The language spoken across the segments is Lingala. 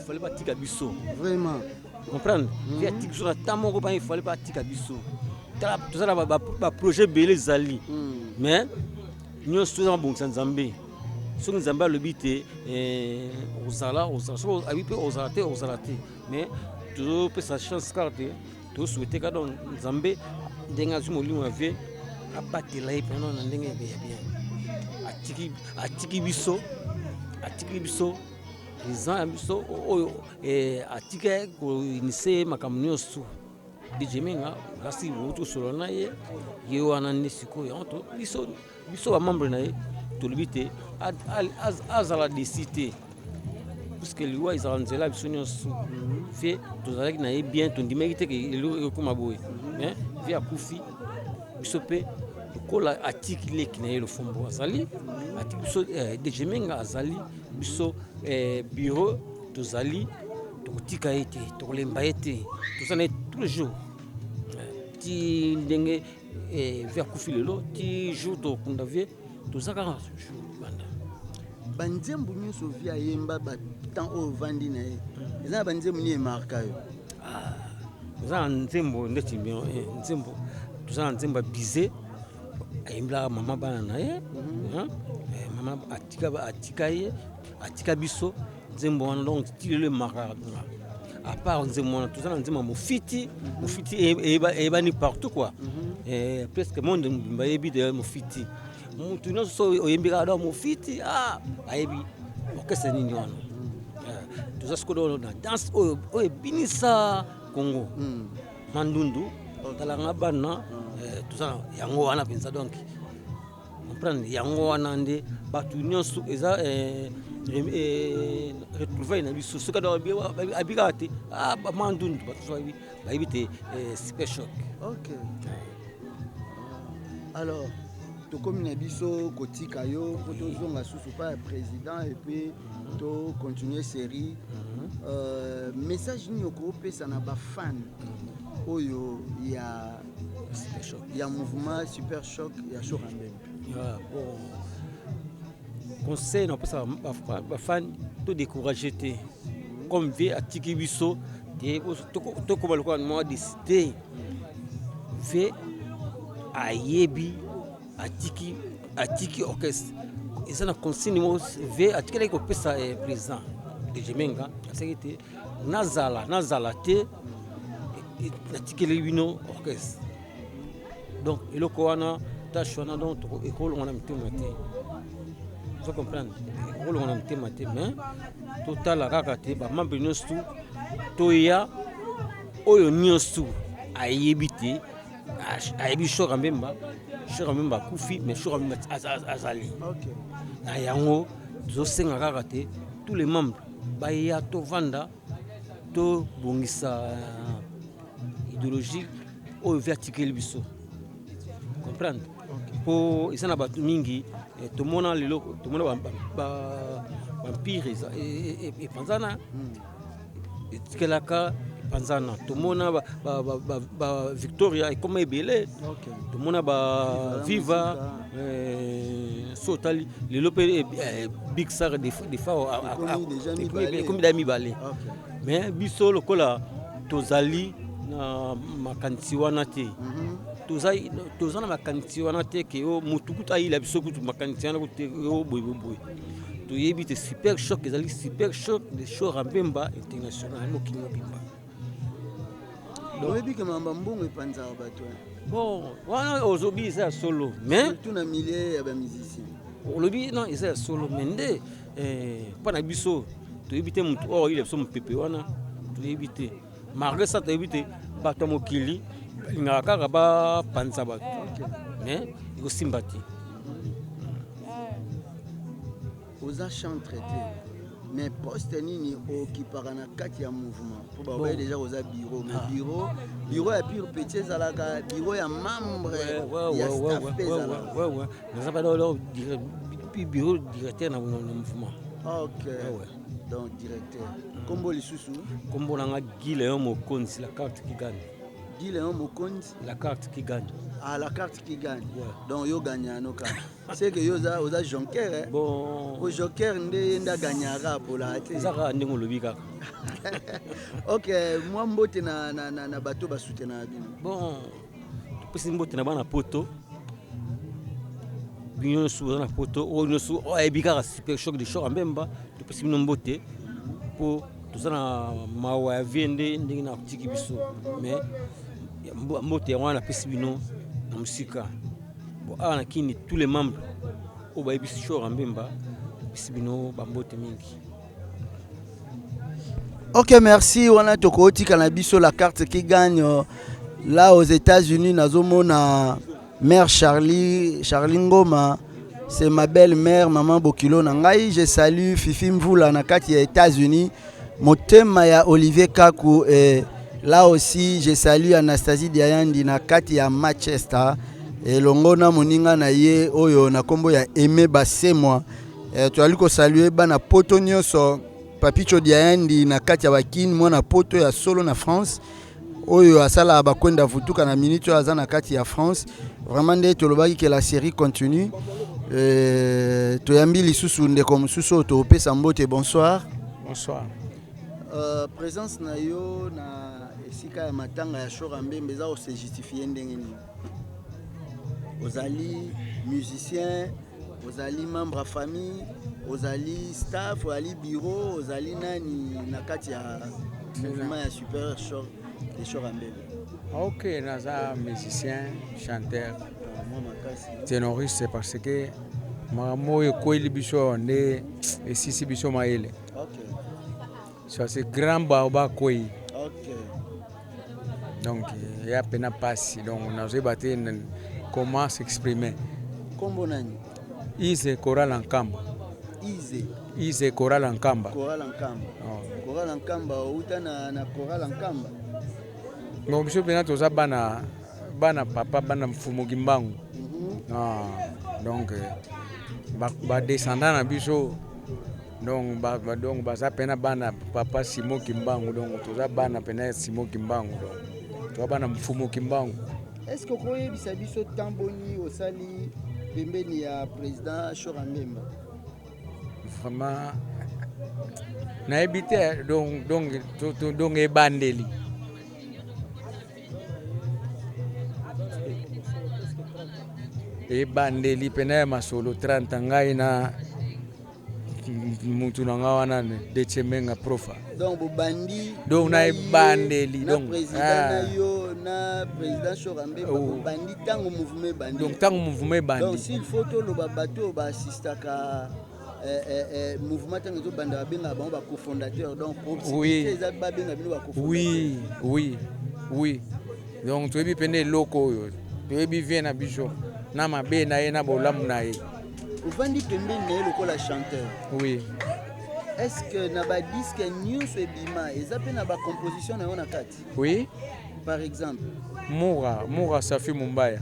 fallait pas tika biso. Vraiment. Comprendre? Il y a tika sur tamo ko il fallait pas tika biso. Tout ça ba projet belé zali. Mais nous sommes bon Nzambe. Ce que Nzambe le bité osala abipe osalaté. Mais tout peut sa chance carte. Tout souhaiter que donc Nzambe denga zumoli avait abatela et pendant ndenge bien. Atiki biso les ambiso atika ko inise makamnyo su dijemenga kasi wutu solona ye wana nisiko yanto biso ba membre na ye to libite azala de cité parce que lui ils ont nzela biso nyonso fait to zalaki na ye bien to ndimeki te ke ko maboye hein via kufi biso pe kola atiki leki na ye le fombo azali atiki biso dijemenga azali biso bureau tozali tokotika ete tokolemba ete tozana tous les jours ti ndenge via kufi lelo ti jour tokunda vie tozaka jour banda banzembo nyonso via yemba ba temps au vandi na ye eza banzembo ni marka yo eza nzembo ndeti bien nzembo tozana nzembo bize ayembla mama bana na ye mama atika ye atika biso nzembo wana donc tilele maka à part nzembo wana tozana nzembo mofiti ebani partout quoi presque monde mbimba yebi de mofiti mutu nyonso oyembika do mofiti ayebi okese nini wana toza sikoyo na danse oyo ebinisa Congo mandundu talanga bana tozana yango wana pensa donc comprendre yango wana nde batu nyonso eza retrouver na biso ce que abika te ba mandundu batu ba ibite super choc. OK. Alors to comme na biso kotika yo poto zonga susu pa président et puis to continuer série message ni ko pesa na ba fan oyo ya mouvement super choc ya Chorambe. Conseil non pas ba fan to décourager te comme vie atiki biso to ko balko mo décider fait ayebi atiki orchestre et na consigne mo ve atiki ko pesa président de Jemenga c'est nazala te atiki le bino orchestre donc eloko wana tashwana donc école on a mtema te vous comprenez école on a mtema te mais total kaka te ba membre nyonso to ya oyo nyonso ayebite ayebi Chorambe kufi mais Chorambe azali na yango zosenga kaka te tous les membres baya to vanda to bongisa idéologie oyo vertical biso comprendre po isana batu mingi tomona lelo tomona ba vampire et panzana etikelaka panzana tomona ba Victoria et comme ebele tomona ba viva sotali lelo pe big star de fa comme dami balé mais biso lokola tozali na makanisi wana te tozana makanisi wana te ke o mutukuta ila biso kutu makanisi wana te o boy to yebi te super choc ezali super choc de Chorambe international mo kinga bimba donc yebi ke mamba mbongo epanza bato bon wana ozobi isa solo mais tout na milieu ya ba musicien olobi non isa solo mende pana biso to yebi te mutu o ile biso mpepe wana to yebi te malgré ça to yebi te bato mokili ngaka ba panza bato mais iko simbati oza chant traité mais poste nini okipaka na kati ya mouvement po ba déjà oza bureau mais bureau ya pure petit zalaka bureau ya membre ya staff pezala nous avons alors bureau directeur na mouvement. OK donc directeur kombo lisusu kombo nanga Guilain Mokonzi la carte Kigali Dis le nom Mokonzi. La carte qui gagne. Ah, la carte qui gagne. Ouais. Donc yo gagne à nos cas. C'est que yo za joker. Hein? Bon. Au joker nda gagnera pour la télé. Zara ndingo lobika. Ok, moi mbote na bateau ba soutenir bino. Bon. Pesi mbote na bana poto. Bino sou na poto o no sou o ebika super choc de choc en Mbemba. Pesi bino mbote pour tout ça na mawa vende ndingi na tiki biso. Mais mbote wana pesi bino na musika. Bon ana kini tous les membres au ba ebisi choc en Mbemba. Pesi bino ba mbote mingi. Ok, merci. On a tokoti cannabis la carte qui gagne là aux États-Unis. Nazomona mère Charlie Ngoma. C'est ma belle-mère, maman Bokilo Nangai. Je salue Fifi Mvula Nakati aux États-Unis. Motema ya Olivier Kaku. Et là aussi, je salue Anastasie Diayandi Nakati ya Manchester. Et Longona Moninga Naye Oyo Nakombo ya Aimé Basemwa. Tu as lu ko saluer bana poto nyonso. Papicho Diayandi na kati ya bakini mwana poto ya solo na France oyo asala bakwenda vutuka na minute aza na kati ya France. Vraiment nde tolobaki que la série continue. Toyambi lisusu ndeko mususu to pesa mbote. Bonsoir. Bonsoir. Présence na yo na esika ya matanga ya Shora Mbembe za se justifier ndenge ni. Ozali musicien, ozali membre à famille, ozali staff, ozali bureau, ozali nani nakati ya mouvement ya super short de Shora Mbembe. Ok, naza musicien, chanteur, ténoriste parce que mamo ekoeli biso nde esisi biso maele. Ok. Ça c'est grand baba koi. Ok. Donc il y a peine à passer. Donc on a débattu comment s'exprimer. Kombo nani? Ize Coral Nkamba. Ize Coral Nkamba. Coral Nkamba. Oh. Coral Nkamba uta na Coral Nkamba. Bon biso pena toza bana papa bana mfumu kimbangu. Donc ba descendant na biso donc baza pena bana papa Simo Kimbangu donc toza bana pena Simo Kimbangu donc toza bana mfumu kimbangu. Est-ce que vous avez biso tamboni au sali pembeni ya président Shora Mbemba? Vraiment na habité donc ebandeli. Ebandeli pena masolo 30 ngai na mutu nanga wana de chemenga profa. Donc bandi donc na ebandeli donc président na yo na président Shora Mbemba bandi tango mouvement bandi. Donc tango mouvement bandi. Donc s'il faut to lo babato ba assistaka mouvement tango zo banda benga ba cofondateur donc proximité za ba benga bino ba cofondateur. Oui. Donc tu ebi pene loko yo. Tu ebi vient na biso na mabe na ye na bolamu na ye. Uvandi pembeni na ye lokola chanteur. Oui. Est-ce que na ba disque nyonso ebima ezape na ba composition na yo na kati? Oui. Par exemple, Moura Safi Mumbaya.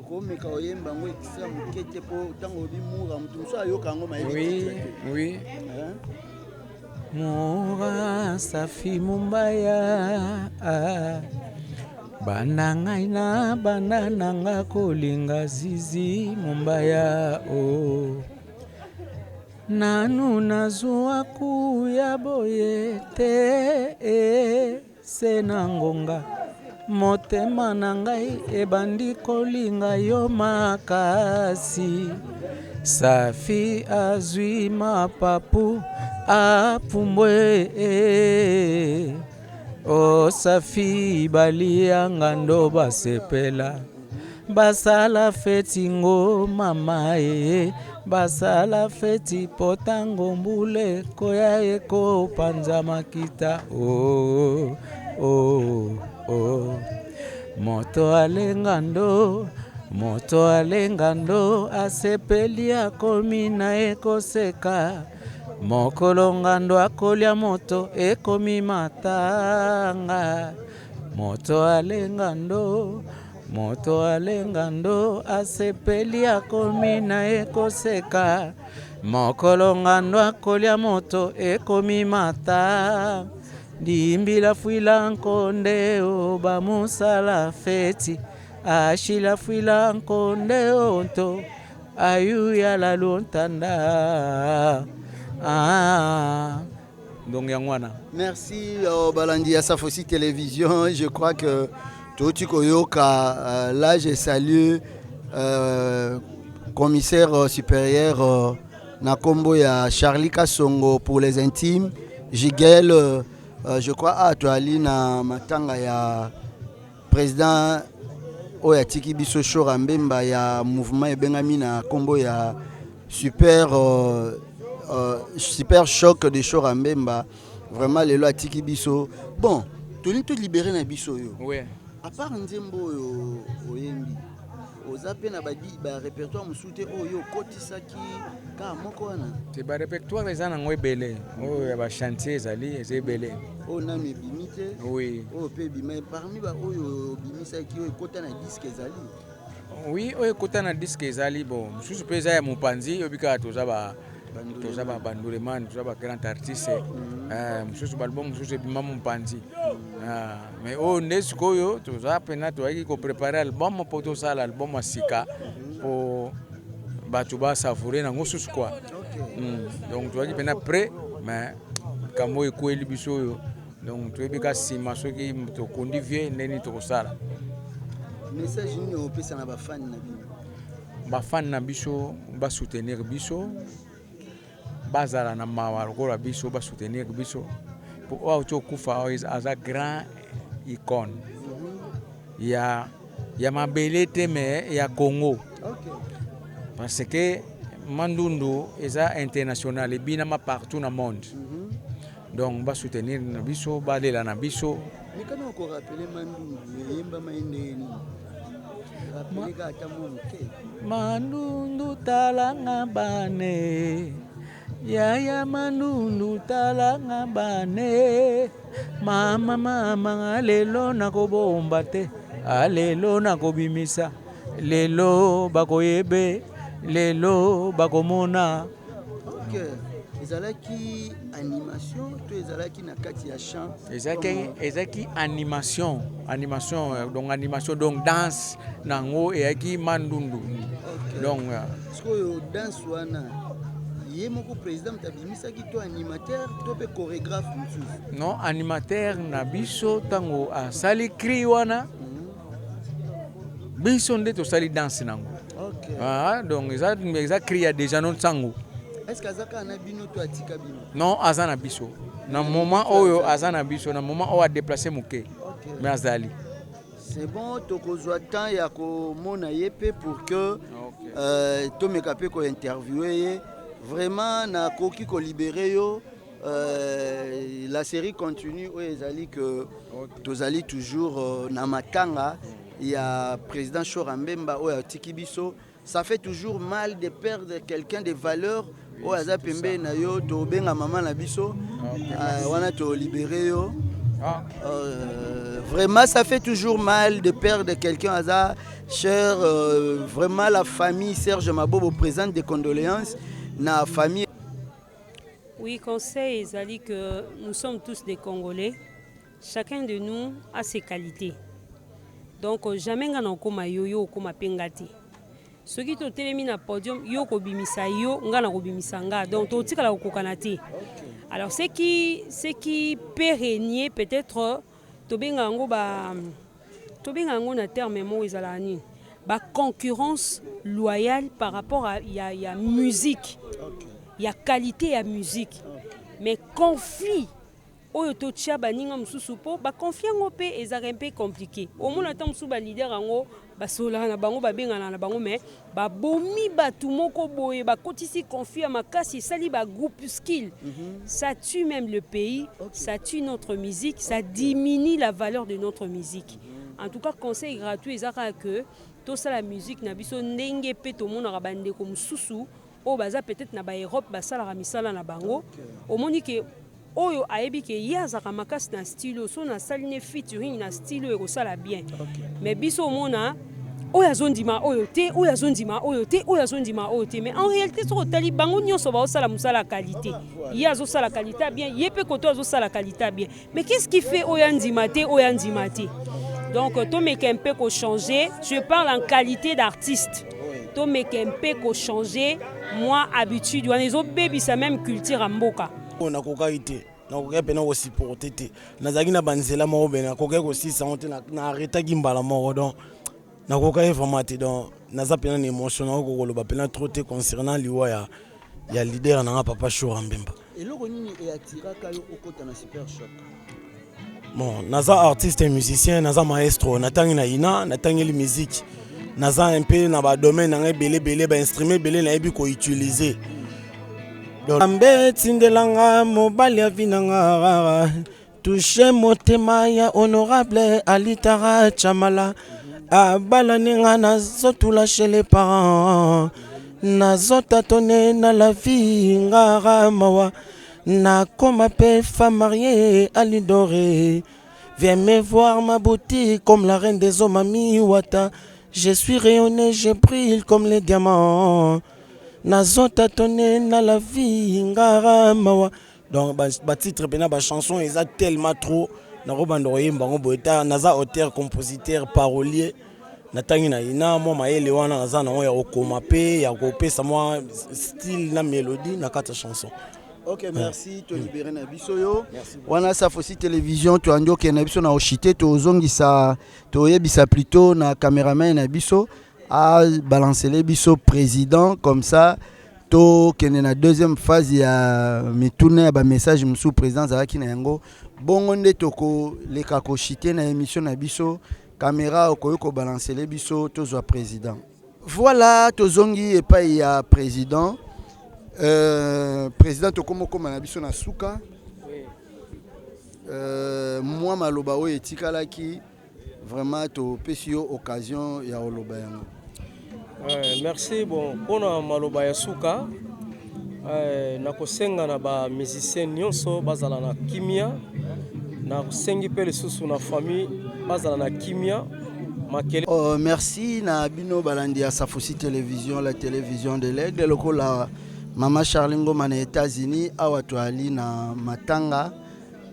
Komeka oyemba ngo extra mukete po tango bi Moura mutu so ayoka ngo maye. Oui. Moura Safi Mumbaya. Bana ngai na bana nanga kolinga zizi Mumbaya o. Nanu nazwa kuya boye te senangonga. Motema na ngai ebandi kolinga yo makasi. Safi azwi mapapu apumbwe o Safi balianga ndo basepela. Basala feti ngo mama basala feti potango mbule koya eko panza makita moto alenga ndo asepeli akomi na ekoseka. Mokolo ngando akolia moto ekomi matanga. Moto alenga ndo asepeli akomi na ekoseka. Mokolo ngando akolia moto ekomi matanga. Dimbila fuila nkonde o bamusala feti. Ashila fuila nkonde onto. Ayu ya la lontanda. Donc Yangwana. Merci Balandi Asafossi Télévision. Je crois que Toti Koyoka, là je salue commissaire supérieur Nakombo ya Charlie Kasongo pour les intimes. Jigel, je crois à Toali na matanga ya président Oya Tiki Biso Shorambemba ya mouvement Ebengami na Kombo ya super super choc de Shorambemba. Vraiment les lois Tiki Biso. Bon, Toli tout libéré na Biso yo. Oui. À part Nzembo Oyembi. Ozape na ba répertoire musute oyo kotisaki ka moko wana. C'est ba répertoire les ana ngwebele. Oh ya ba chantier zali ezebele. Oh nanu ebimite. Oui. Oh pe bima parmi ba oyo bimisaki oyo kota na disque ezali. Oui, oyo kota na disque ezali bon. Mususu peza ya mupanzi obika toza ba banduleman, toza ba grand artiste. Mususu balbum mususu bima mupanzi. Mais oh nesiko yo toza pena to aki ko préparer album pour to sala album asika pour batu ba savourer na ngosusu quoi. Donc to aki pena prêt mais kamo ekweli biso yo. Donc to ebika sima soki to condivier neni to sala. Message ni opesa na ba fan na bino. Ba fan na biso ba soutenir biso. Bazala na mawa lokola biso ba soutenir biso. Pour auto kufa as a grand icône. Ya mabelete mais ya Congo. Okay. Parce que Mandundu est international et bien partout dans le monde. Donc ba soutenir na biso, ba lela na biso. Mais quand on rappelle Mandundu, yemba maendeni. Rappelez ka tamonke. Mandundu talanga bane. Yaya Mandundu talanga bane. Mama alelo nakobomba te. Alelo nakobimisa. Lelo bakoyebe. Lelo bakomona. Ok. Ezalaki animation, to ezalaki na kati ya chant. Ezalaki animation, donc danse nango ezalaki Mandundu. Donc Sikoyo danse wana ye moko président tabimisaki to animateur to pe chorégraphe mususu. Non, animateur na biso tango asali cri wana. Biso nde to sali danse nango. Ok. Donc eza cri ya déjà non sango. Est-ce que Azaka na bino to atika bino? Non, azana biso. Na moment oyo azana biso, na moment oyo a déplacer muke. Mais azali. C'est bon, tokozwa temps ya ko mona yepe pour que to mekape ko interviewer ye. Vraiment na koki ko libérer yo. La série continue où ezali que tozali toujours na matanga. Il y a président Shorambemba oyo tiki biso. Ça fait toujours mal de perdre quelqu'un de valeur. Oh aza pembe na yo to benga maman na biso wana to libérer yo. Vraiment ça fait toujours mal de perdre quelqu'un aza cher. Vraiment la famille Serge Mabobo présente des condoléances na famille. Oui, conseil ezali que nous sommes tous des Congolais. Chacun de nous a ses qualités. Donc jamais ngana okoma yo okoma pengati. Ce qui est télémis na podium, yo ko bimisa yo, nga na ko bimisa nga. Donc to tikala ko kanati. Alors ce qui peut régner peut-être to benga ngo na terme mo ezalani. Ba concurrence loyale par rapport à y a musique. Il y a qualité à musique. Mais conflit oyo to tia baninga mususu po ba confiance ngope ezaka un peu compliqué. Au moins na temps sous ba leader ngo basola na bango babengana na bango mais ba bomi batu moko boye ba kotisi conflit makasi sali ba groupe skill. Ça tue même le pays, ça tue notre musique, ça diminue la valeur de notre musique. En tout cas conseil gratuit ezaka que tout ça la musique na biso ndenge pe to mona bande ko mususu o baza peut-être na ba Europe basala ka misala na bango. Au monique oyo ayebi ke yazaka makasi na stylo so na saline featuring na stylo ekosala bien mais biso mona oyo azondima oyo te oyo azondima oyo te oyo azondima oyo te, mais en réalité soki otali bango nyonso baosala mosala ya qualité, ye azosala qualité bien, ye mpe koto azosala qualité bien, mais qu'est-ce qui fait oyo andima te oyo andima te? Donc tomeka un peu changer, je parle en qualité d'artiste, tomeka un peu changer moi habitude wana ezobebisa même culture ya mboka. Nakokai te nakokai mpena kosupporte te, nazalaki na banzela moko be nakokai kosisa ngo te, naarretaki mbala moko, donc nakokai vraiment te, donc naza mpena na émotion nakokoloba mpena trop te concernant liwa ya leader nanga Papa Show Mbemba. eloko nini eatiraka yo okota na Super Choc? Bon, naza artiste et musicien, naza maestro, natangi na ina, natangeli musique, naza un peu na ba domaine nanga belé ba instrument belé na yebi ko utiliser. Ambe tindelanga mobali avinanga touche motema ya honorable Alitara Chamala abala ninga nazotula chez les parents nazotatone na la vie ngara mawa na koma pe femme mariée à l'idoré. Viens me voir ma boutique comme la reine des hommes Mami Wata. Je suis rayonné, je brille comme les diamants. Nazota tonné na la vie ngara mawa. Donc ba titre pena ba chanson eza tellement trop na robando yemba ngo boeta naza auteur compositeur parolier natangi na ina mo mayele wana naza na ya okoma pe ya kopesa moi style na mélodie na kata chanson. Ok, merci, tu libéré na biso yo. Wana sa fosi télévision tu andio ke na biso na ochité to zongisa to yebisa plutôt na caméraman na biso a balancer les biso président comme ça to kene na deuxième phase ya mitune ba message musu président zaki na yango bongo nde toko leka ko chité na émission na biso caméra ko balancer les biso to zo président. Voilà to zongi et pas ya président. Président Tokomoko Manabiso na Souka. Moi maloba o etikalaki vraiment to pesio occasion ya oloba yango. Merci bon pona maloba ya Souka. Na kosenga na ba musicien nyonso bazala na kimia na kosengi pe lisusu na famille bazala na kimia. Merci na bino balandi ya Safosi télévision, la télévision de l'Aigle lokola Mama Charlingo mana États-Unis awa toali na matanga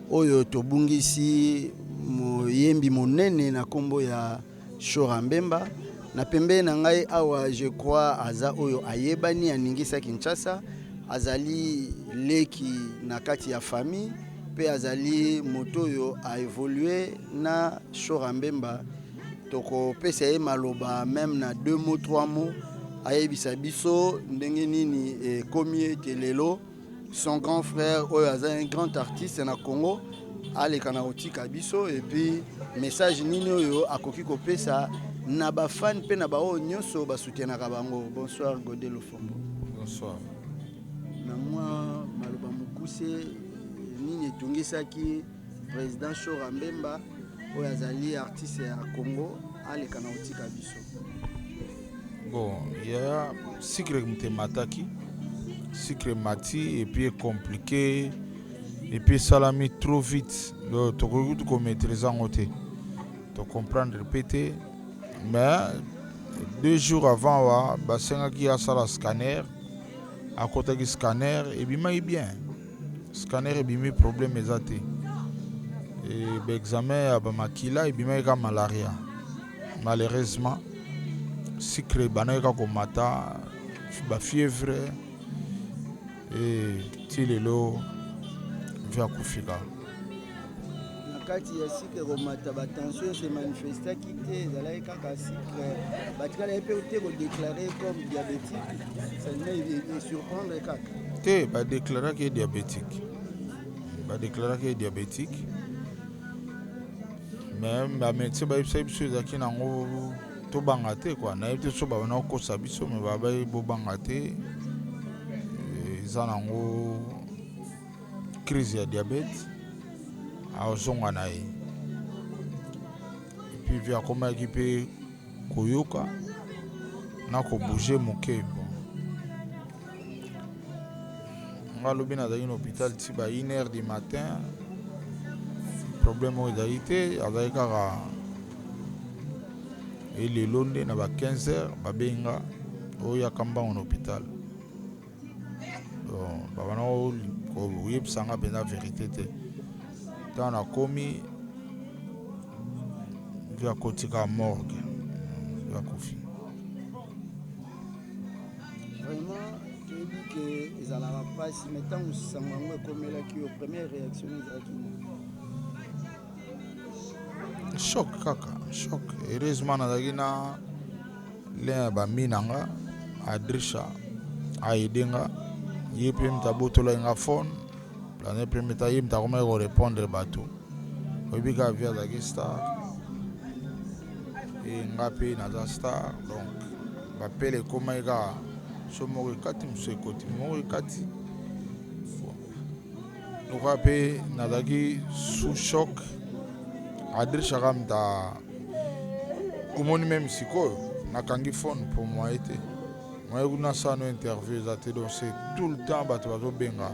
oyo tobungisi moyembi monene na kombo ya Show Mbemba na pembe na ngai awa je crois aza oyo ayebani aningisa Kinshasa azali leki na kati ya famille pe azali moto yo a évolué na Show Mbemba toko pesa ye maloba même na 2 mots 3 mots ayebisa biso ndenge nini komi telelo son grand frère oyo aza un grand artiste na Congo aleka na otika biso et puis message nini oyo akoki kopesa na ba fan pe na ba o nyonso ba soutenaka bango. Bonsoir Godel Lofombo. Bonsoir. Na moi maloba mukuse nini tungisaki président Show Mbemba oyo azali artiste ya Congo aleka na otika biso. Bon, il y a secret mataki, secret mati et puis compliqué et puis ça l'a mis trop vite. Donc tu peux maîtriser en côté, tu comprendre répéter. Mais 2 jours avant, bah qui a ça la scanner, à côté du scanner et bien bien, scanner et bien problème exact. Et l'examen à Bamakila et bien malaria. Malheureusement. Secret banaka komata ba fièvre et tilelo via kufika nakati ya secret komata ba tension se manifesta kité zalai kaka secret batikala epé te ko déclarer comme diabétique ça ne surprendre kaka te ba déclarer que diabétique même ba médecin ba yebisa biso zaki nango to bangate quoi na yebite so ba na ko sabiso me ba ba bo bangate zanango crise ya diabète a zonga na et puis via comment équiper koyoka na ko bouger moke bon ngalobi na dans un hôpital ti ba 1h du matin problème o daité avec et le londe na ba 15h babenga oya kamba en hôpital. Donc babana ko yebsanga bena vérité te. Tant na komi via kotika morgue. Via kofi. Vraiment, tu dis que ils allaient pas si maintenant on s'en va comme là qui aux premières réactions choc kaka, choc. Heureusement nazaki na l'un ba minanga Adrisha aidenga yepe mtabotola nga phone la première yim ta comment répondre bateau. Obika via la star et ngapi na star donc bapele koma ika somo kati msekoti mo kati donc après nazaki sous choc Adrisha kamta umoni même sikoyo nakangi phone pour moi été moi kuna sana interview za te donc c'est tout le temps bato bazo benga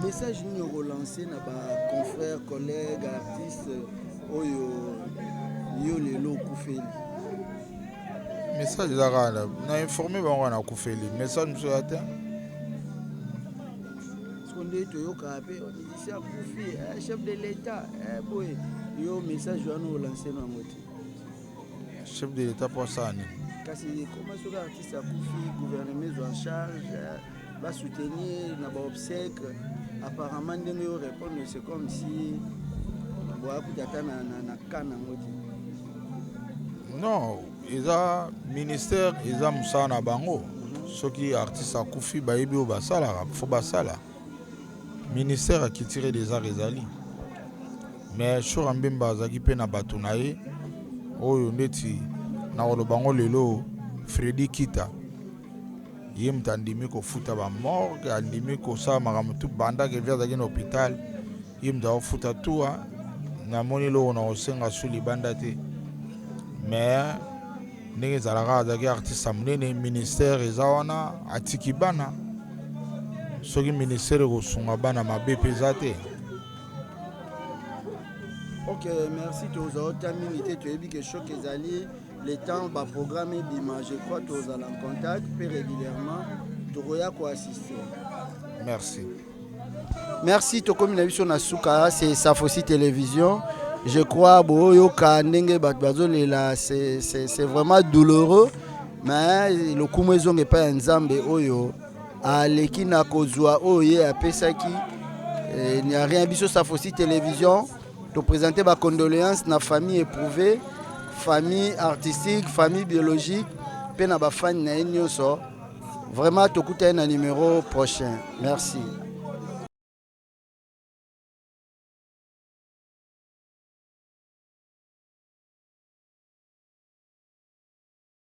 message ni relancer na ba confrères collègues artistes oyo yo lelo kufeli message zakala na informer bango na kufeli message mso ata sonde to yo ka pe ici a kufi chef de l'état boy yo message wana relancer na ngoti chef de l'état pour ça ni kasi comment ce artiste a kufi gouvernement en charge va soutenir na ba obsèque apparemment ndenge yo répondre c'est comme si boa kutata na kana ngoti non eza ministère eza musana bango soki artiste akufi bayebi o basala fo basala ministère qui tire des arts ezali mais Shora Mbemba azaki pe na bato na ye oyo ndeti na bango lelo Freddy Kita ye mtandimi kofuta ba morgue andimi kosala makambo tu banda ke via zaki na hôpital ye mta ofuta tuwa na moni lo na osenga suli banda te mais ndenge ezalaka azalaki artiste monene ministère eza wana atiki bana soki ministère ekosunga bana mabe mpe eza te. Ok, merci tozala mingi te toyebi ke choc ezali le temps ba programme bima je crois tozala en contact pe régulièrement tokoya ko assister. Merci. Merci tokomi na biso na suka c'est Safosi télévision. Je crois boyo ka ndenge bazo lela c'est vraiment douloureux mais le kumwezo nge pa nzambe oyo aleki na kozwa oye apesaki il n'y a rien biso Safosi télévision to présenter ba condoléances na famille éprouvée famille artistique famille biologique pe na ba fan na nyonso vraiment tokuta na numéro prochain merci.